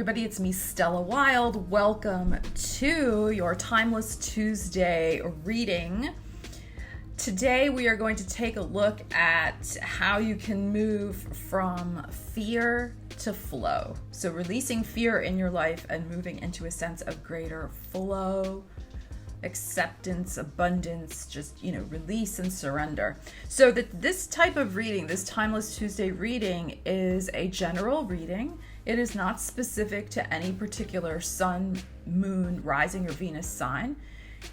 everybody, it's me, Stella Wilde. Welcome to your Timeless Tuesday reading. Today we are going to take a look at how you can move from fear to flow. So releasing fear in your life and moving into a sense of greater flow, acceptance, abundance, just, release and surrender. So this type of reading, this Timeless Tuesday reading, is a general reading. It is not specific to any particular sun, moon, rising, or Venus sign.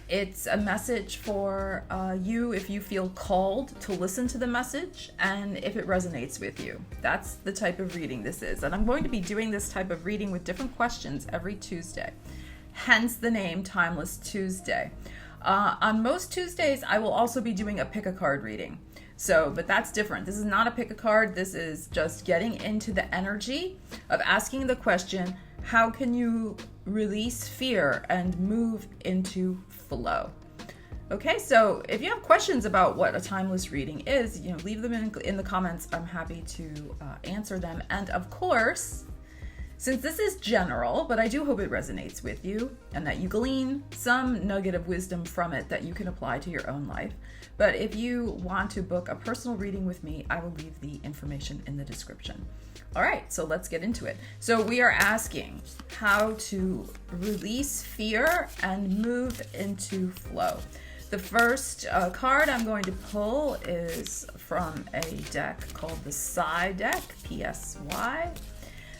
It's a message for you if you feel called to listen to the message and if it resonates with you. That's the type of reading this is. And I'm going to be doing this type of reading with different questions every Tuesday. Hence the name Timeless Tuesday. On most Tuesdays, I will also be doing a pick a card reading. But that's different. This is not a pick a card. This is just getting into the energy of asking the question, how can you release fear and move into flow? Okay, so if you have questions about what a timeless reading is, leave them in the comments. I'm happy to answer them. And of course, since this is general, but I do hope it resonates with you and that you glean some nugget of wisdom from it that you can apply to your own life. But if you want to book a personal reading with me, I will leave the information in the description. All right, so let's get into it. So we are asking how to release fear and move into flow. The first card I'm going to pull is from a deck called the Psy deck, Psy.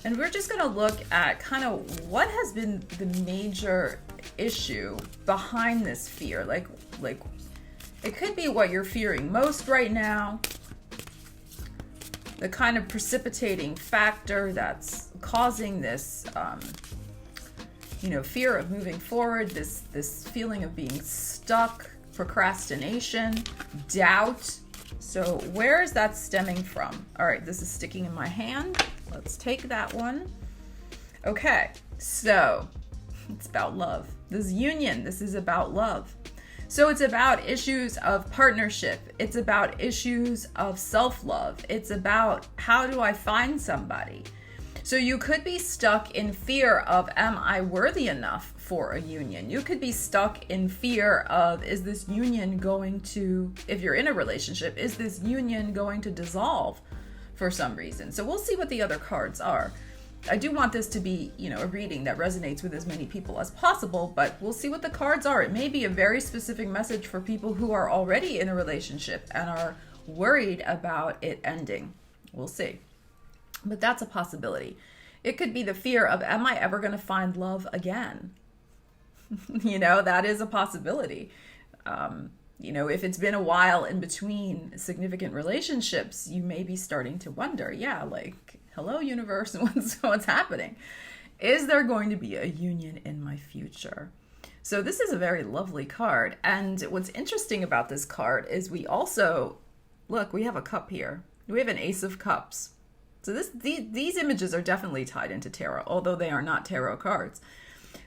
And we're just going to look at kind of what has been the major issue behind this fear. Like it could be what you're fearing most right now, the kind of precipitating factor that's causing this, fear of moving forward, this feeling of being stuck, procrastination, doubt. So where is that stemming from? All right, this is sticking in my hand. Let's take that one. Okay, so it's about love. This union, this is about love. So it's about issues of partnership. It's about issues of self-love. It's about, how do I find somebody? So you could be stuck in fear of, am I worthy enough for a union? You could be stuck in fear of, is this union going to, if you're in a relationship, is this union going to dissolve for some reason? So we'll see what the other cards are. I do want this to be, a reading that resonates with as many people as possible, but we'll see what the cards are. It may be a very specific message for people who are already in a relationship and are worried about it ending. We'll see. But that's a possibility. It could be the fear of, am I ever going to find love again? That is a possibility. If it's been a while in between significant relationships, you may be starting to wonder, hello, universe, what's happening? Is there going to be a union in my future? So this is a very lovely card. And what's interesting about this card is we also, we have a cup here. We have an Ace of Cups. So these images are definitely tied into tarot, although they are not tarot cards.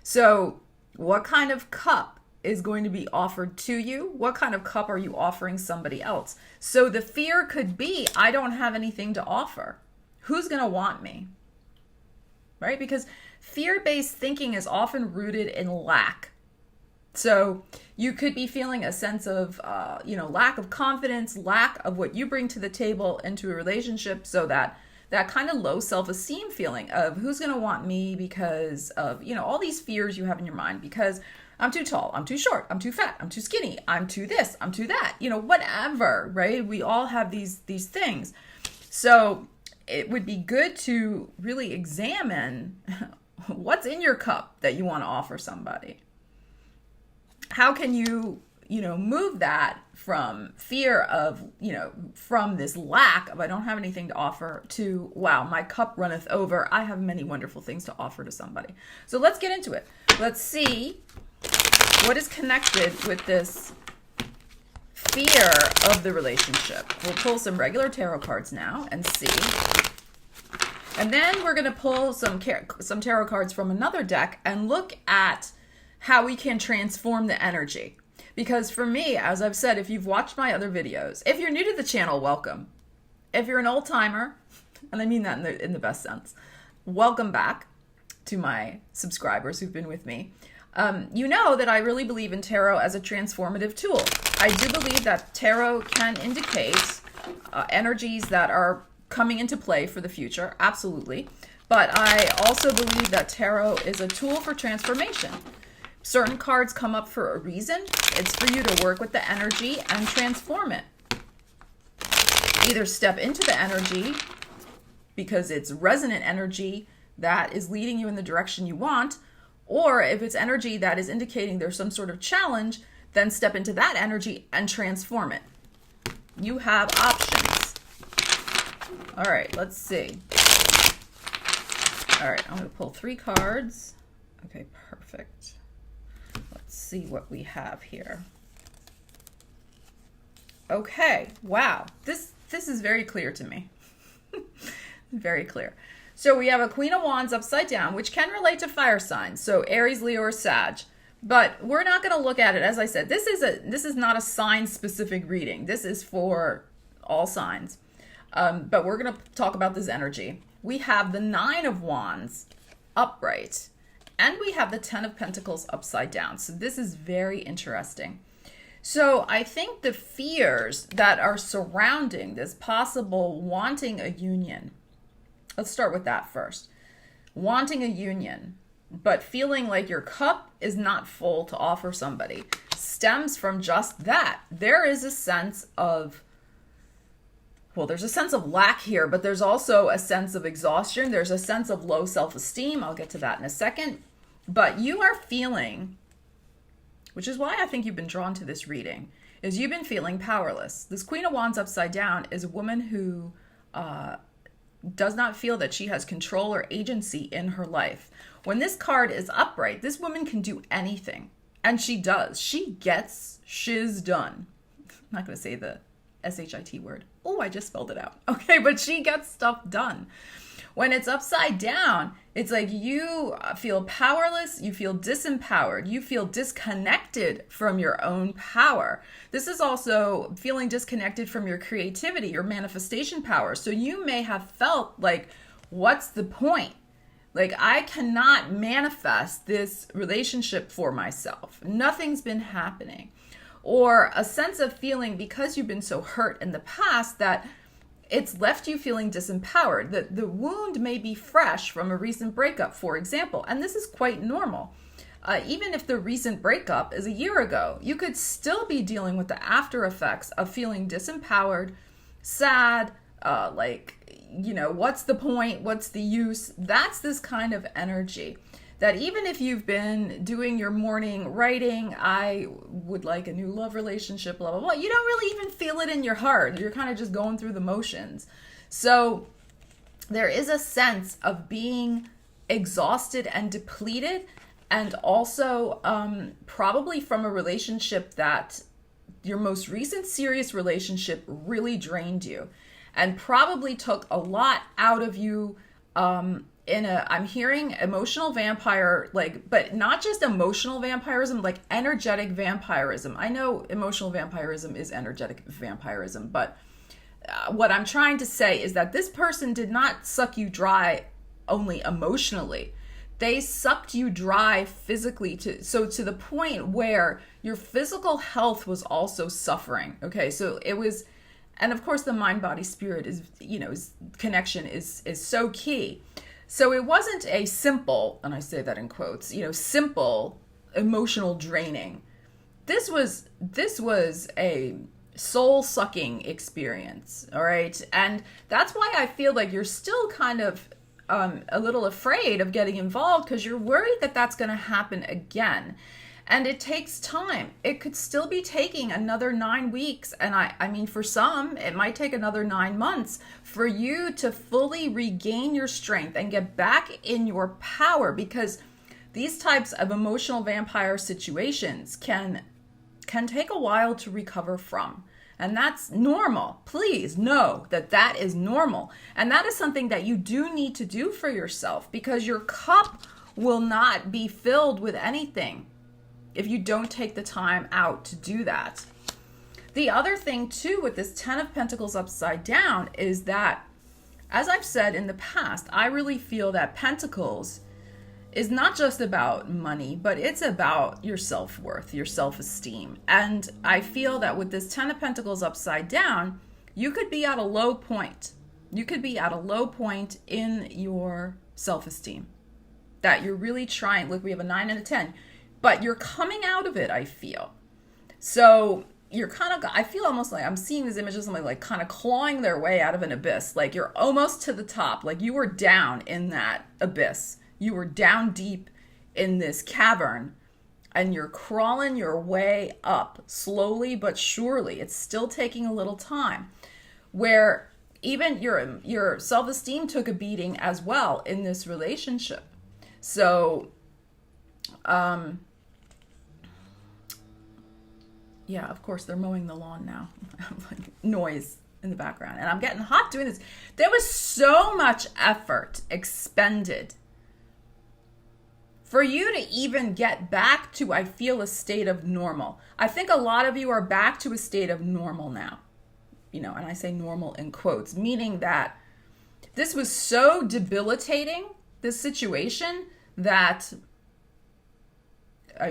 So what kind of cup is going to be offered to you? What kind of cup are you offering somebody else? So the fear could be, I don't have anything to offer. Who's going to want me? Right? Because fear-based thinking is often rooted in lack. So you could be feeling a sense of, lack of confidence, lack of what you bring to the table into a relationship, so that kind of low self-esteem feeling of who's going to want me because of, all these fears you have in your mind, because I'm too tall, I'm too short, I'm too fat, I'm too skinny, I'm too this, I'm too that, whatever, right? We all have these things. So it would be good to really examine what's in your cup that you want to offer somebody. How can you, move that from fear of, from this lack of, I don't have anything to offer, to, wow, my cup runneth over. I have many wonderful things to offer to somebody. So let's get into it. Let's see what is connected with this fear of the relationship. We'll pull some regular tarot cards now and see. And then we're going to pull some tarot cards from another deck and look at how we can transform the energy. Because for me, as I've said, if you've watched my other videos, if you're new to the channel, welcome. If you're an old timer, and I mean that in the best sense, welcome back. to my subscribers who've been with me, you know that I really believe in tarot as a transformative tool. I do believe that tarot can indicate energies that are coming into play for the future, absolutely. But I also believe that tarot is a tool for transformation. Certain cards come up for a reason. It's for you to work with the energy and transform it. Either step into the energy because it's resonant energy that is leading you in the direction you want, or if it's energy that is indicating there's some sort of challenge, then step into that energy and transform it. You have options. All right, let's see. All right, I'm going to pull 3 cards. Okay, perfect. Let's see what we have here. Okay, wow. This is very clear to me. Very clear. So we have a Queen of Wands upside down, which can relate to fire signs. So Aries, Leo, or Sag. But we're not going to look at it. As I said, this is not a sign-specific reading. This is for all signs. But we're going to talk about this energy. We have the 9 of Wands upright, and we have the 10 of Pentacles upside down. So this is very interesting. So I think the fears that are surrounding this possible wanting a union, let's start with that first. Wanting a union, but feeling like your cup is not full to offer somebody, stems from just that. There is a sense of, well, there's a sense of lack here, but there's also a sense of exhaustion. There's a sense of low self-esteem. I'll get to that in a second. But you are feeling, which is why I think you've been drawn to this reading, is you've been feeling powerless. This Queen of Wands upside down is a woman who does not feel that she has control or agency in her life. When this card is upright, this woman can do anything. And she does. She gets shiz done. I'm not going to say the S-H-I-T word. Oh, I just spelled it out. Okay, but she gets stuff done. When it's upside down, it's like you feel powerless, you feel disempowered, you feel disconnected from your own power. This is also feeling disconnected from your creativity, your manifestation power. So you may have felt like, what's the point? Like, I cannot manifest this relationship for myself. Nothing's been happening. Or a sense of feeling, because you've been so hurt in the past, that it's left you feeling disempowered. The wound may be fresh from a recent breakup, for example, and this is quite normal. Even if the recent breakup is a year ago, you could still be dealing with the after effects of feeling disempowered, sad, what's the point? What's the use? That's this kind of energy. That even if you've been doing your morning writing, I would like a new love relationship, blah, blah, blah, you don't really even feel it in your heart. You're kind of just going through the motions. So there is a sense of being exhausted and depleted, and also probably from a relationship that your most recent serious relationship really drained you and probably took a lot out of you. I'm hearing emotional vampire, but not just emotional vampirism, like energetic vampirism. I know emotional vampirism is energetic vampirism, but what I'm trying to say is that this person did not suck you dry only emotionally. They sucked you dry physically to the point where your physical health was also suffering. Okay, so it was, and of course the mind, body, spirit is connection is so key. So it wasn't a simple, and I say that in quotes, simple emotional draining. This was a soul-sucking experience, all right? And that's why I feel like you're still kind of a little afraid of getting involved, because you're worried that that's going to happen again. And it takes time. It could still be taking another 9 weeks. And I mean, for some, it might take another 9 months for you to fully regain your strength and get back in your power, because these types of emotional vampire situations can take a while to recover from. And that's normal. Please know that that is normal. And that is something that you do need to do for yourself, because your cup will not be filled with anything if you don't take the time out to do that. The other thing too with this 10 of Pentacles upside down is that, as I've said in the past, I really feel that Pentacles is not just about money, but it's about your self-worth, your self-esteem. And I feel that with this 10 of Pentacles upside down, you could be at a low point. You could be at a low point in your self-esteem that you're really trying. Look, we have a 9 and a 10, but you're coming out of it, I feel. So you're kind of, I feel almost like I'm seeing this image of somebody like kind of clawing their way out of an abyss. Like you're almost to the top, like you were down in that abyss. You were down deep in this cavern and you're crawling your way up slowly but surely. It's still taking a little time, where even your self-esteem took a beating as well in this relationship. So, yeah, of course, they're mowing the lawn now. Noise in the background. And I'm getting hot doing this. There was so much effort expended for you to even get back to, I feel, a state of normal. I think a lot of you are back to a state of normal now. You know, and I say normal in quotes, meaning that this was so debilitating, this situation, that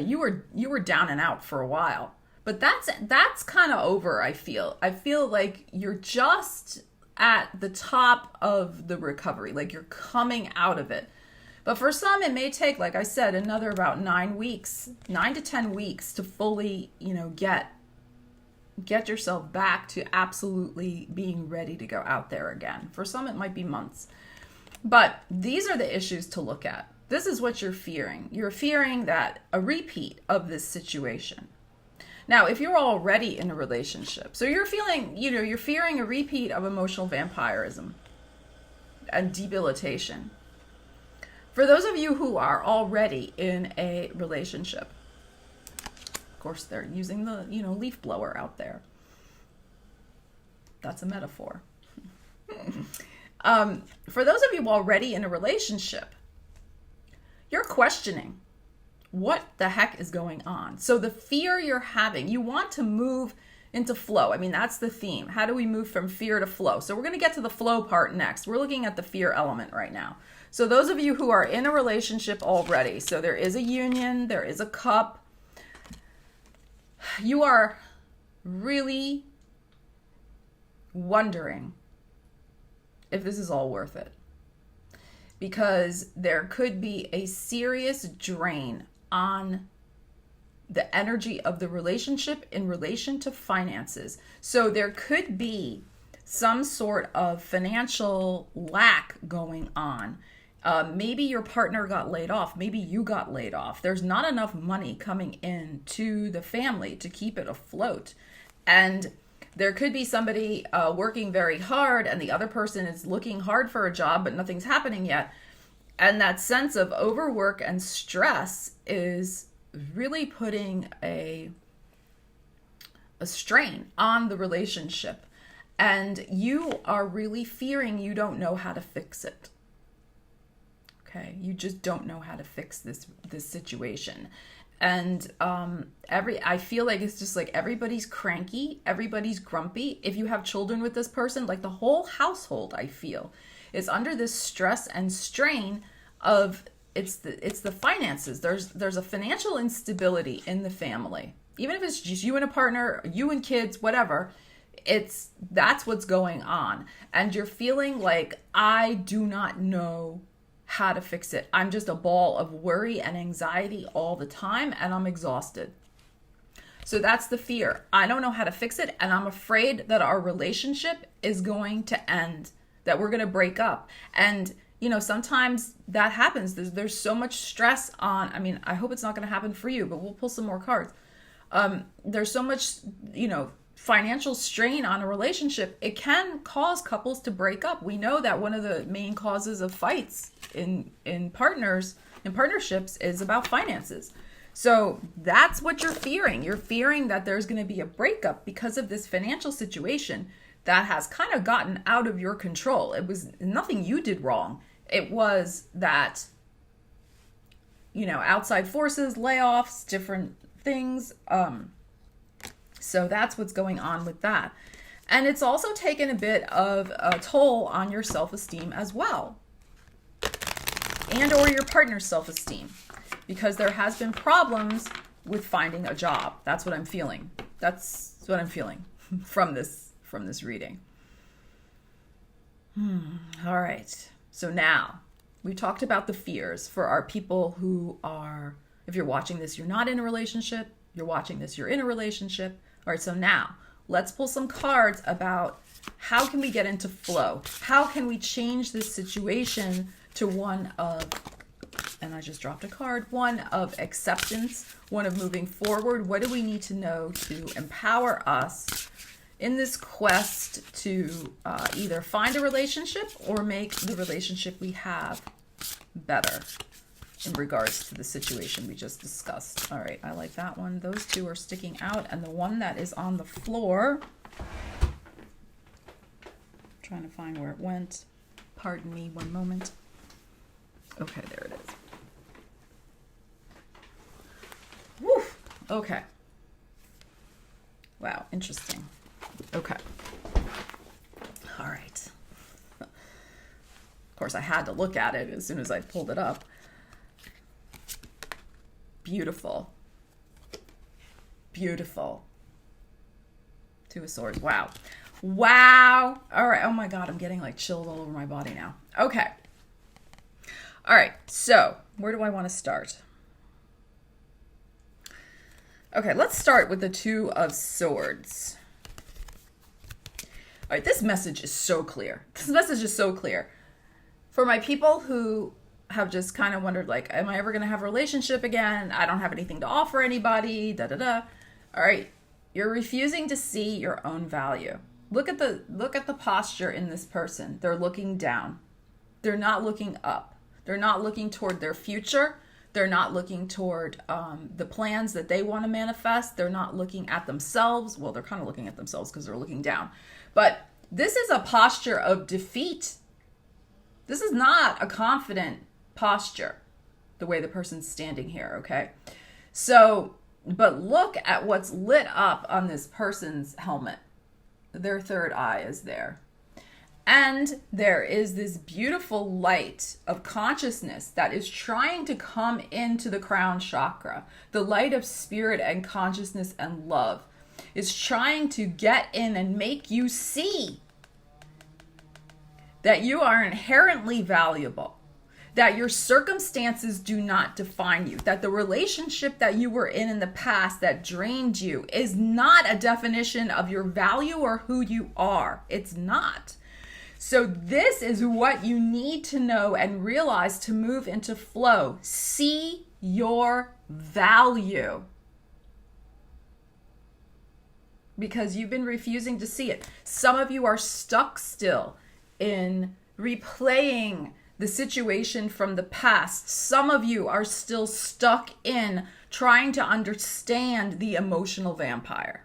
you were down and out for a while. But that's kind of over, I feel. I feel like you're just at the top of the recovery, like you're coming out of it. But for some, it may take, like I said, another about 9 to 10 weeks to fully, you know, get yourself back to absolutely being ready to go out there again. For some, it might be months. But these are the issues to look at. This is what you're fearing. You're fearing that a repeat of this situation. Now, if you're already in a relationship, so you're feeling, you know, you're fearing a repeat of emotional vampirism and debilitation. For those of you who are already in a relationship, of course, they're using the, you know, leaf blower out there. That's a metaphor. For those of you already in a relationship, you're questioning what the heck is going on. So the fear you're having, you want to move into flow. I mean, that's the theme. How do we move from fear to flow? So we're going to get to the flow part next. We're looking at the fear element right now. So those of you who are in a relationship already, so there is a union, there is a cup, you are really wondering if this is all worth it. Because there could be a serious drain on the energy of the relationship in relation to finances. So there could be some sort of financial lack going on. Maybe your partner got laid off. Maybe you got laid off. There's not enough money coming in to the family to keep it afloat. And there could be somebody working very hard and the other person is looking hard for a job, but nothing's happening yet. And that sense of overwork and stress is really putting a strain on the relationship. And you are really fearing you don't know how to fix it. Okay, you just don't know how to fix this situation. And I feel like it's just like everybody's cranky, everybody's grumpy. If you have children with this person, like the whole household, I feel, is under this stress and strain of it's the finances. There's a financial instability in the family. Even if it's just you and a partner, you and kids, whatever, that's what's going on. And you're feeling like, I do not know how to fix it. I'm just a ball of worry and anxiety all the time, and I'm exhausted. So that's the fear. I don't know how to fix it, and I'm afraid that our relationship is going to end, that we're going to break up. And, you know, sometimes that happens. There's so much stress on, I mean, I hope it's not going to happen for you, but we'll pull some more cards. There's so much, you know, financial strain on a relationship. It can cause couples to break up. We know that one of the main causes of fights in partnerships is about finances. So that's what you're fearing. You're fearing that there's going to be a breakup because of this financial situation that has kind of gotten out of your control. It was nothing you did wrong. It was that, you know, outside forces, layoffs, different things. So that's what's going on with that. And it's also taken a bit of a toll on your self-esteem as well. and or your partner's self-esteem, because there has been problems with finding a job. That's what I'm feeling. That's what I'm feeling from this reading. All right. So now we talked about the fears for our people who are, if you're watching this, you're not in a relationship. You're watching this, you're in a relationship. All right. So now let's pull some cards about how can we get into flow? How can we change this situation to one of, and I just dropped a card, one of acceptance, one of moving forward? What do we need to know to empower us in this quest to either find a relationship or make the relationship we have better in regards to the situation we just discussed? All right, I like that one. Those two are sticking out. And the one that is on the floor, trying to find where it went. Pardon me one moment. Okay, there it is. Woo! Okay. Wow, interesting. Okay. All right. Of course, I had to look at it as soon as I pulled it up. Beautiful. Beautiful. Two of Swords. Wow. Wow. All right. Oh my God, I'm getting like chills all over my body now. Okay. All right. So where do I want to start? Okay, let's start with the Two of Swords. All right, this message is so clear. This message is so clear. For my people who have just kind of wondered, like, am I ever going to have a relationship again? I don't have anything to offer anybody, da-da-da. All right, you're refusing to see your own value. Look at the posture in this person. They're looking down. They're not looking up. They're not looking toward their future. They're not looking toward the plans that they want to manifest. They're not looking at themselves. Well, they're kind of looking at themselves because they're looking down. But this is a posture of defeat. This is not a confident posture, the way the person's standing here, okay? So, but look at what's lit up on this person's helmet. Their third eye is there. And there is this beautiful light of consciousness that is trying to come into the crown chakra. The light of spirit and consciousness and love is trying to get in and make you see that you are inherently valuable, that your circumstances do not define you, that the relationship that you were in the past that drained you is not a definition of your value or who you are. It's not. So this is what you need to know and realize to move into flow. See your value. Because you've been refusing to see it. Some of you are stuck still in replaying the situation from the past. Some of you are still stuck in trying to understand the emotional vampire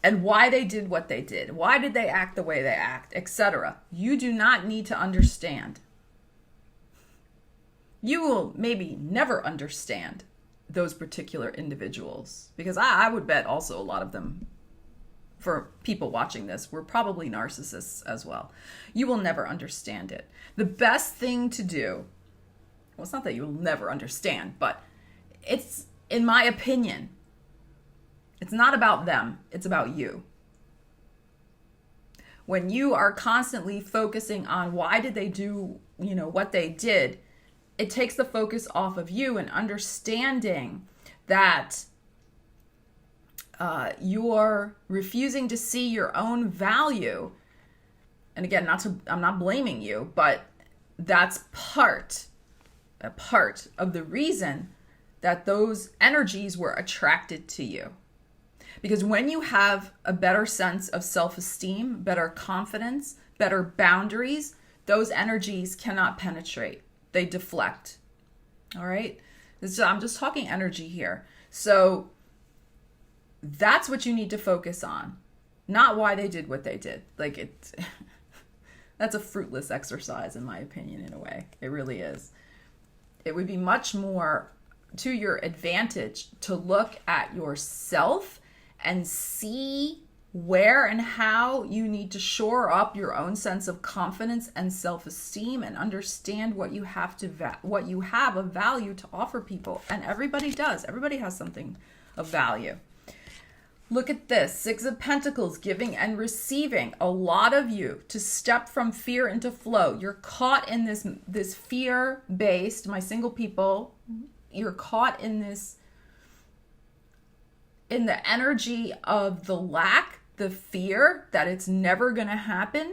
and why they did what they did. Why did they act the way they act, etc. You do not need to understand. You will maybe never understand those particular individuals, because I would bet also a lot of them, for people watching this, were probably narcissists as well. You will never understand it. The best thing to do, well, it's not that you will never understand, but it's, in my opinion, it's not about them, it's about you. When you are constantly focusing on why did they do, what they did, it takes the focus off of you and understanding that you're refusing to see your own value. And again, I'm not blaming you, but that's a part of the reason that those energies were attracted to you. Because when you have a better sense of self-esteem, better confidence, better boundaries, those energies cannot penetrate. They deflect. All right? I'm just talking energy here. So that's what you need to focus on, not why they did what they did. That's a fruitless exercise, in my opinion, in a way. It really is. It would be much more to your advantage to look at yourself and see where and how you need to shore up your own sense of confidence and self-esteem, and understand what you have of value to offer people. And everybody does. Everybody has something of value. Look at this, 6 of Pentacles, giving and receiving. A lot of you to step from fear into flow. You're caught in this fear-based, my single people, you're caught in the energy of the lack, the fear that it's never going to happen.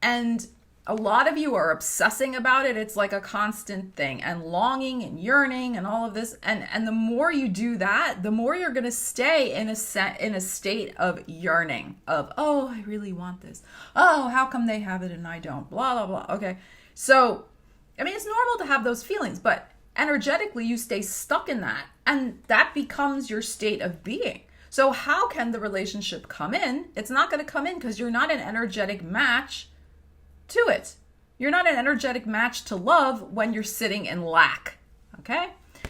And a lot of you are obsessing about it. It's like a constant thing, and longing and yearning and all of this. And the more you do that, the more you're going to stay in a state of yearning, of, oh, I really want this. Oh, how come they have it and I don't? Blah, blah, blah. Okay. So, I mean, it's normal to have those feelings, but energetically you stay stuck in that, and that becomes your state of being. So how can the relationship come in? It's not going to come in because you're not an energetic match to it. You're not an energetic match to love when you're sitting in lack. Okay?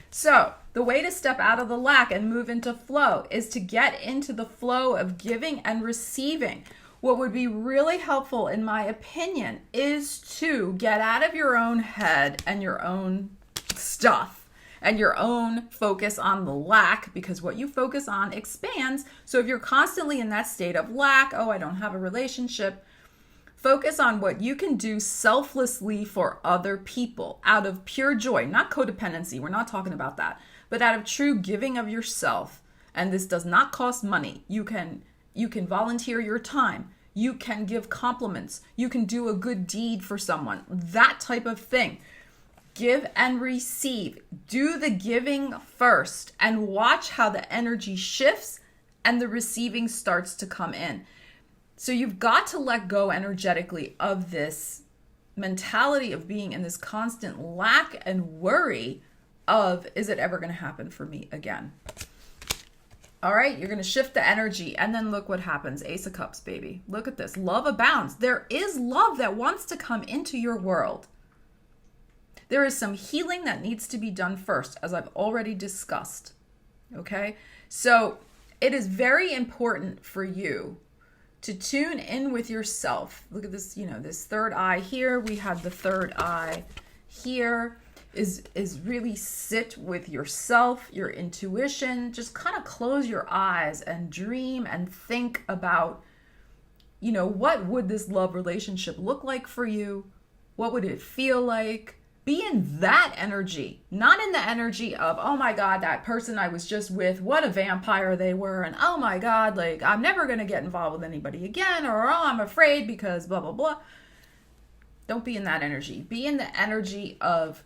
So the way to step out of the lack and move into flow is to get into the flow of giving and receiving. What would be really helpful, in my opinion, is to get out of your own head and your own stuff and your own focus on the lack, because what you focus on expands. So if you're constantly in that state of lack, oh, I don't have a relationship, focus on what you can do selflessly for other people out of pure joy, not codependency. We're not talking about that, but out of true giving of yourself. And this does not cost money. You can volunteer your time. You can give compliments. You can do a good deed for someone, that type of thing. Give and receive. Do the giving first and watch how the energy shifts and the receiving starts to come in. So you've got to let go energetically of this mentality of being in this constant lack and worry of, is it ever going to happen for me again? All right, you're going to shift the energy, and then look what happens. Ace of Cups, baby. Look at this. Love abounds. There is love that wants to come into your world. There is some healing that needs to be done first, as I've already discussed. Okay? So it is very important for you to tune in with yourself. Look at this, this third eye here. We have the third eye here. Is really sit with yourself, your intuition. Just kind of close your eyes and dream and think about, what would this love relationship look like for you? What would it feel like? Be in that energy, not in the energy of, oh my God, that person I was just with, what a vampire they were. And oh my God, like I'm never going to get involved with anybody again, or oh, I'm afraid because blah, blah, blah. Don't be in that energy. Be in the energy of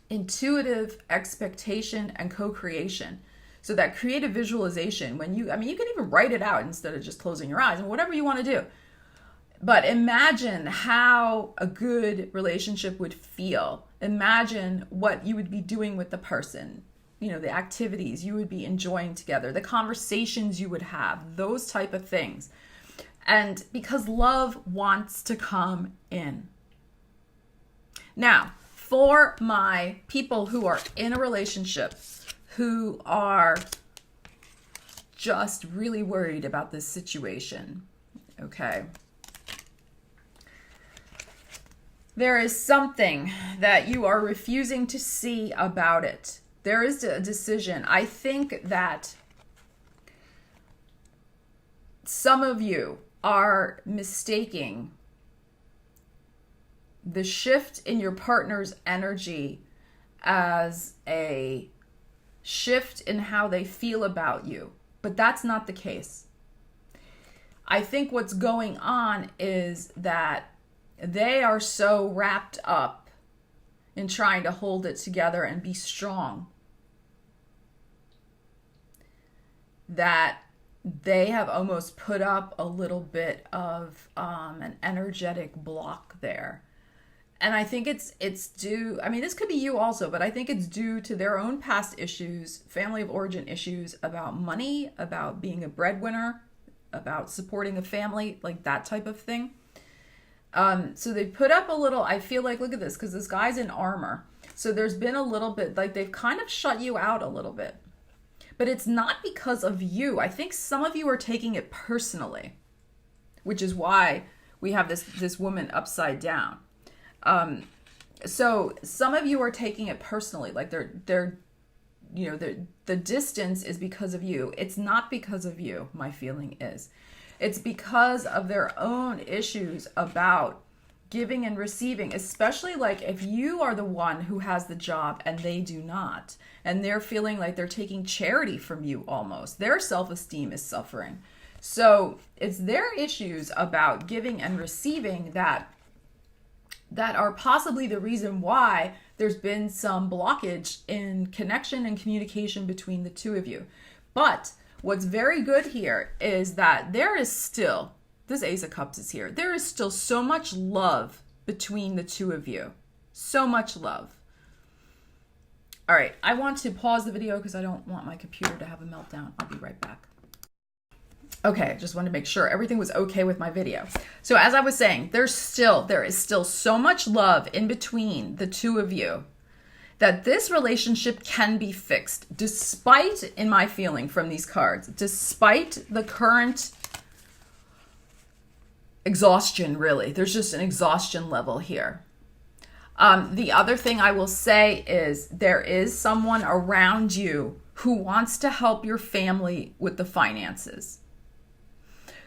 intuitive expectation and co-creation. So that creative visualization, you can even write it out instead of just closing your eyes and whatever you want to do. But imagine how a good relationship would feel. Imagine what you would be doing with the person, the activities you would be enjoying together, the conversations you would have, those type of things. And because love wants to come in. Now, for my people who are in a relationship, who are just really worried about this situation, okay? There is something that you are refusing to see about it. There is a decision. I think that some of you are mistaking the shift in your partner's energy as a shift in how they feel about you. But that's not the case. I think what's going on is that they are so wrapped up in trying to hold it together and be strong that they have almost put up a little bit of an energetic block there. And I think it's due, this could be you also, but I think it's due to their own past issues, family of origin issues about money, about being a breadwinner, about supporting a family, like that type of thing. So they put up a little, I feel like, look at this, because this guy's in armor. So there's been a little bit, like they've kind of shut you out a little bit. but it's not because of you. I think some of you are taking it personally, which is why we have this woman upside down. So some of you are taking it personally, like they're you know, the distance is because of you. It's not because of you, my feeling is. It's because of their own issues about giving and receiving, especially like if you are the one who has the job and they do not, and they're feeling like they're taking charity from you almost. Their self-esteem is suffering. So it's their issues about giving and receiving that are possibly the reason why there's been some blockage in connection and communication between the two of you. But what's very good here is that there is still, this Ace of Cups is here, there is still so much love between the two of you. So much love. All right, I want to pause the video because I don't want my computer to have a meltdown. I'll be right back. Okay, just wanted to make sure everything was okay with my video. So as I was saying, there is still so much love in between the two of you that this relationship can be fixed, despite, in my feeling from these cards, despite the current exhaustion, really. There's just an exhaustion level here. The other thing I will say is there is someone around you who wants to help your family with the finances.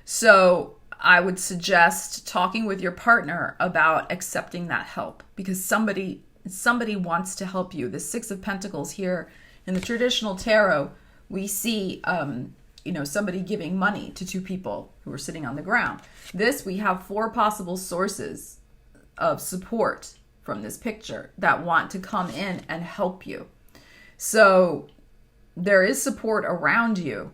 So I would suggest talking with your partner about accepting that help, because somebody wants to help you. The Six of Pentacles here in the traditional tarot, we see, somebody giving money to two people who are sitting on the ground. This, we have four possible sources of support from this picture that want to come in and help you. So there is support around you.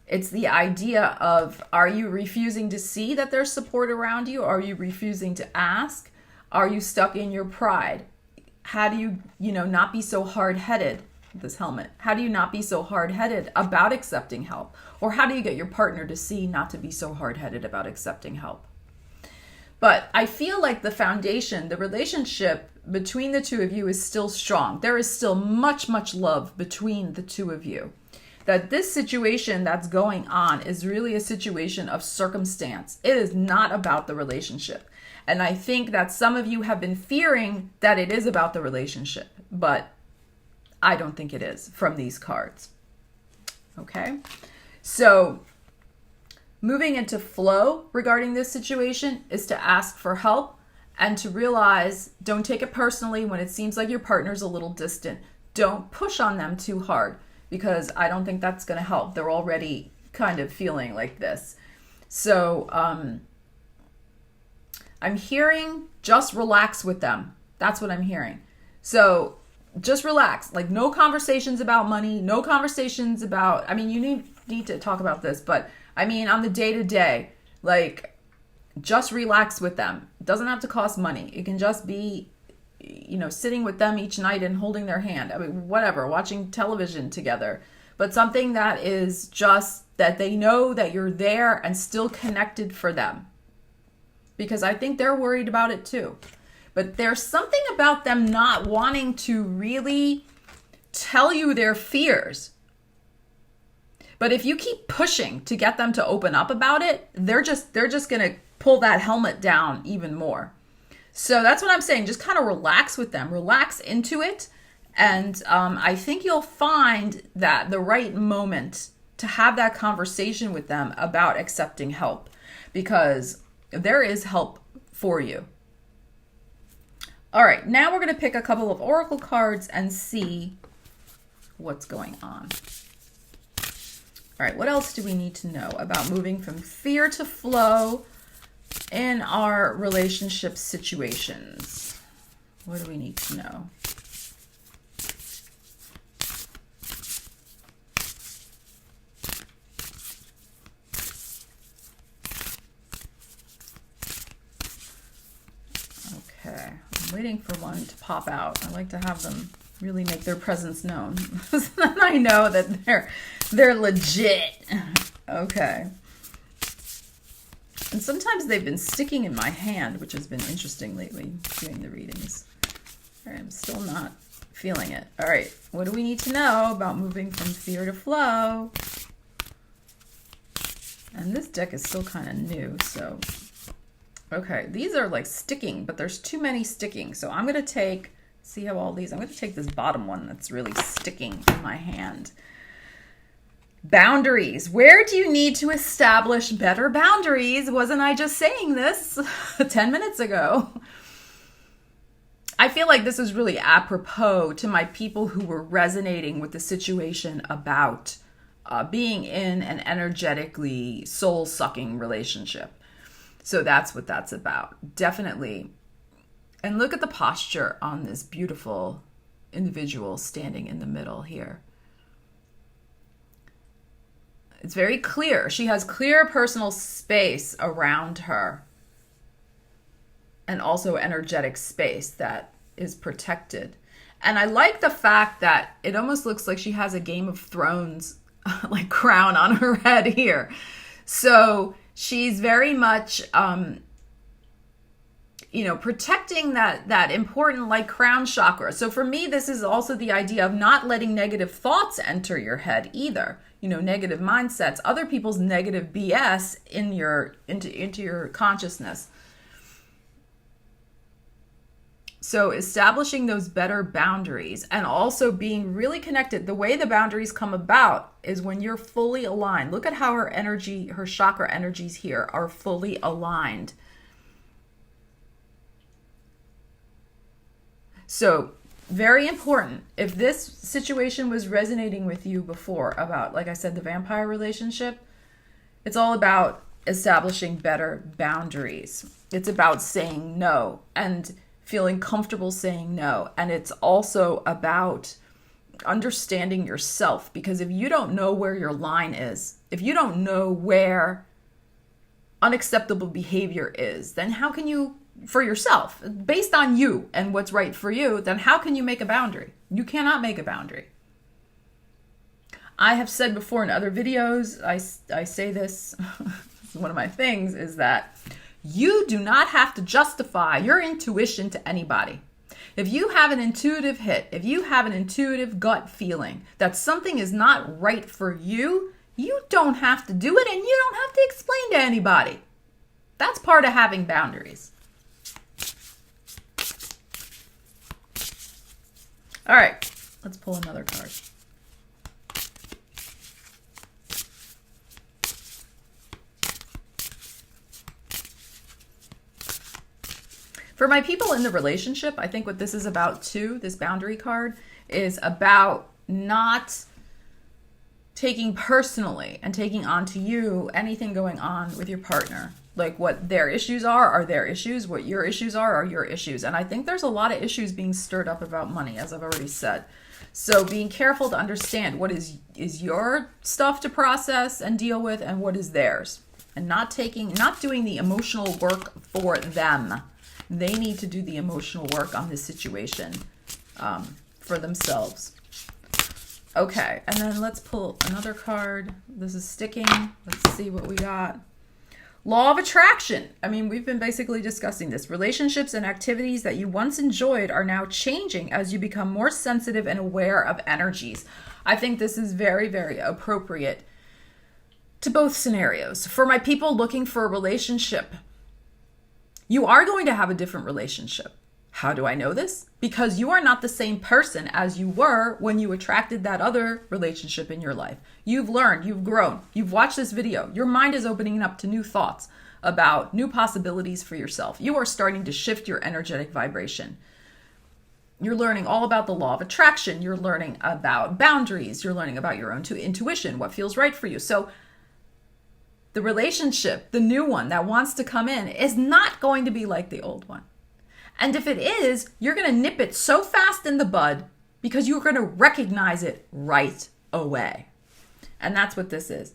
It's the idea of, are you refusing to see that there's support around you? Are you refusing to ask? Are you stuck in your pride? How do you, not be so hard-headed, this helmet? How do you not be so hard-headed about accepting help? Or how do you get your partner to see not to be so hard-headed about accepting help? But I feel like the foundation, the relationship between the two of you is still strong. There is still much, much love between the two of you. That this situation that's going on is really a situation of circumstance. It is not about the relationship. And I think that some of you have been fearing that it is about the relationship, but I don't think it is from these cards. Okay? So moving into flow regarding this situation is to ask for help and to realize, don't take it personally when it seems like your partner's a little distant. Don't push on them too hard, because I don't think that's going to help. They're already kind of feeling like this. So I'm hearing just relax with them. That's what I'm hearing. So just relax. Like no conversations about money, no conversations about, you need to talk about this, but on the day-to-day, like just relax with them. It doesn't have to cost money. It can just be sitting with them each night and holding their hand. Whatever, watching television together. But something that is just that they know that you're there and still connected for them. Because I think they're worried about it too. But there's something about them not wanting to really tell you their fears. But if you keep pushing to get them to open up about it, they're just going to pull that helmet down even more. So that's what I'm saying. Just kind of relax with them. Relax into it. And I think you'll find that the right moment to have that conversation with them about accepting help, because there is help for you. All right, now we're going to pick a couple of oracle cards and see what's going on. All right, what else do we need to know about moving from fear to flow in our relationship situations? What do we need to know? Okay, I'm waiting for one to pop out. I like to have them really make their presence known. So then I know that they're legit. Okay. And sometimes they've been sticking in my hand, which has been interesting lately, doing the readings. All right, I'm still not Feeling it. All right. What do we need to know about moving from fear to flow? And this deck is still kind of new, so. Okay, these are like sticking, but there's too many sticking. So I'm going to take, see how all these, I'm going to take this bottom one that's really sticking in my hand. Boundaries. Where do you need to establish better boundaries? Wasn't I just saying this 10 minutes ago? I feel like this is really apropos to my people who were resonating with the situation about being in an energetically soul-sucking relationship. So that's what that's about. Definitely. And look at the posture on this beautiful individual standing in the middle here. It's very clear. She has clear personal space around her. And also energetic space that is protected. And I like the fact that it almost looks like she has a Game of Thrones like crown on her head here. So she's very much, protecting that important like crown chakra. So for me, this is also the idea of not letting negative thoughts enter your head either. Negative mindsets, other people's negative BS into your consciousness. So establishing those better boundaries and also being really connected. The way the boundaries come about is when you're fully aligned. Look at how her chakra energies here are fully aligned. So very important. If this situation was resonating with you before about, like I said, the vampire relationship, it's all about establishing better boundaries. It's about saying no and feeling comfortable saying no. And it's also about understanding yourself, because if you don't know where your line is, if you don't know where unacceptable behavior is, then how can you, for yourself, based on you and what's right for you, then how can you make a boundary? You cannot make a boundary. I have said before in other videos, I say this, one of my things is that you do not have to justify your intuition to anybody. If you have an intuitive hit, if you have an intuitive gut feeling that something is not right for you, you don't have to do it and you don't have to explain to anybody. That's part of having boundaries. All right, let's pull another card. For my people in the relationship, I think what this is about too, this boundary card, is about not taking personally and taking onto you anything going on with your partner. Like what their issues are their issues. What your issues are your issues. And I think there's a lot of issues being stirred up about money, as I've already said. So being careful to understand what is your stuff to process and deal with and what is theirs. And not doing the emotional work for them. They need to do the emotional work on this situation for themselves. Okay, and then let's pull another card. This is sticking. Let's see what we got. Law of attraction. I mean, we've been basically discussing this. Relationships and activities that you once enjoyed are now changing as you become more sensitive and aware of energies. I think this is very, very appropriate to both scenarios. For my people looking for a relationship, you are going to have a different relationship. How do I know this? Because you are not the same person as you were when you attracted that other relationship in your life. You've learned, you've grown, you've watched this video. Your mind is opening up to new thoughts about new possibilities for yourself. You are starting to shift your energetic vibration. You're learning all about the law of attraction. You're learning about boundaries. You're learning about your own intuition, what feels right for you. So the relationship, the new one that wants to come in, is not going to be like the old one. And if it is, you're going to nip it so fast in the bud because you're going to recognize it right away. And that's what this is.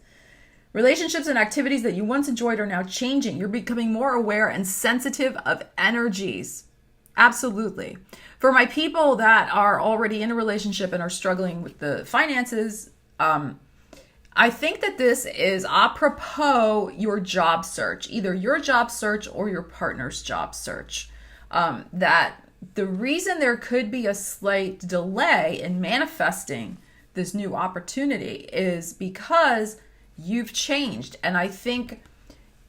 Relationships and activities that you once enjoyed are now changing. You're becoming more aware and sensitive of energies. Absolutely. For my people that are already in a relationship and are struggling with the finances, I think that this is apropos your job search, either your job search or your partner's job search. That the reason there could be a slight delay in manifesting this new opportunity is because you've changed. And I think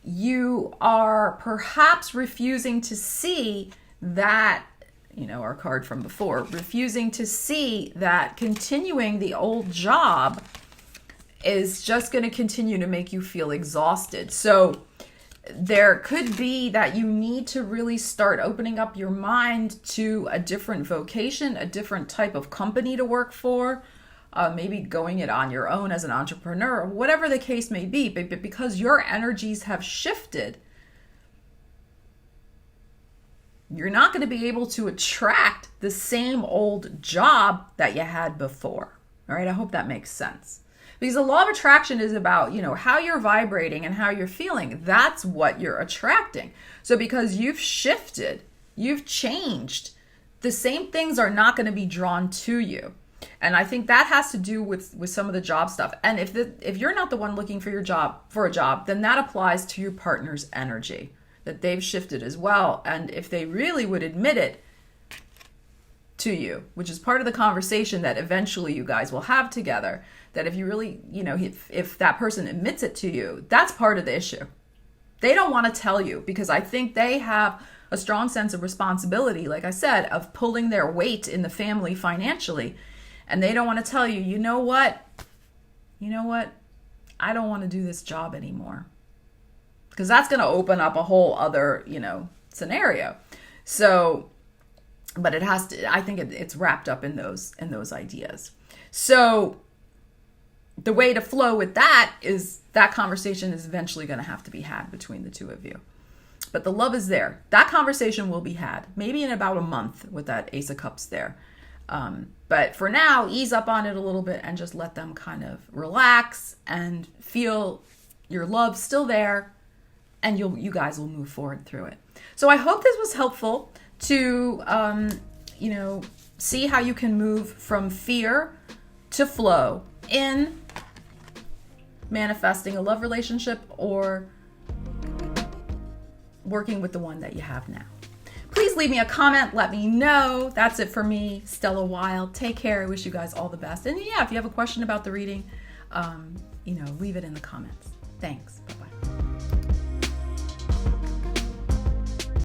you are perhaps refusing to see that, our card from before, refusing to see that continuing the old job is just going to continue to make you feel exhausted. So there could be that you need to really start opening up your mind to a different vocation, a different type of company to work for, maybe going it on your own as an entrepreneur, whatever the case may be. But because your energies have shifted, you're not going to be able to attract the same old job that you had before. All right, I hope that makes sense. Because the law of attraction is about, how you're vibrating and how you're feeling. That's what you're attracting. So because you've shifted, you've changed, the same things are not going to be drawn to you. And I think that has to do with some of the job stuff. And if you're not the one looking for a job, then that applies to your partner's energy, that they've shifted as well. And if they really would admit it to you, which is part of the conversation that eventually you guys will have together, that if you really, if that person admits it to you, that's part of the issue. They don't want to tell you because I think they have a strong sense of responsibility, like I said, of pulling their weight in the family financially. And they don't want to tell you, you know what? I don't want to do this job anymore. Because that's going to open up a whole other, scenario. So, but it has to, I think it's wrapped up in those ideas. So the way to flow with that is that conversation is eventually going to have to be had between the two of you. But the love is there. That conversation will be had maybe in about a month with that Ace of Cups there. But for now, ease up on it a little bit and just let them kind of relax and feel your love still there, and you guys will move forward through it. So I hope this was helpful to, see how you can move from fear to flow in manifesting a love relationship or working with the one that you have now. Please leave me a comment. Let me know. That's it for me, Stella Wilde. Take care. I wish you guys all the best. And yeah, if you have a question about the reading, leave it in the comments. Thanks. Bye-bye.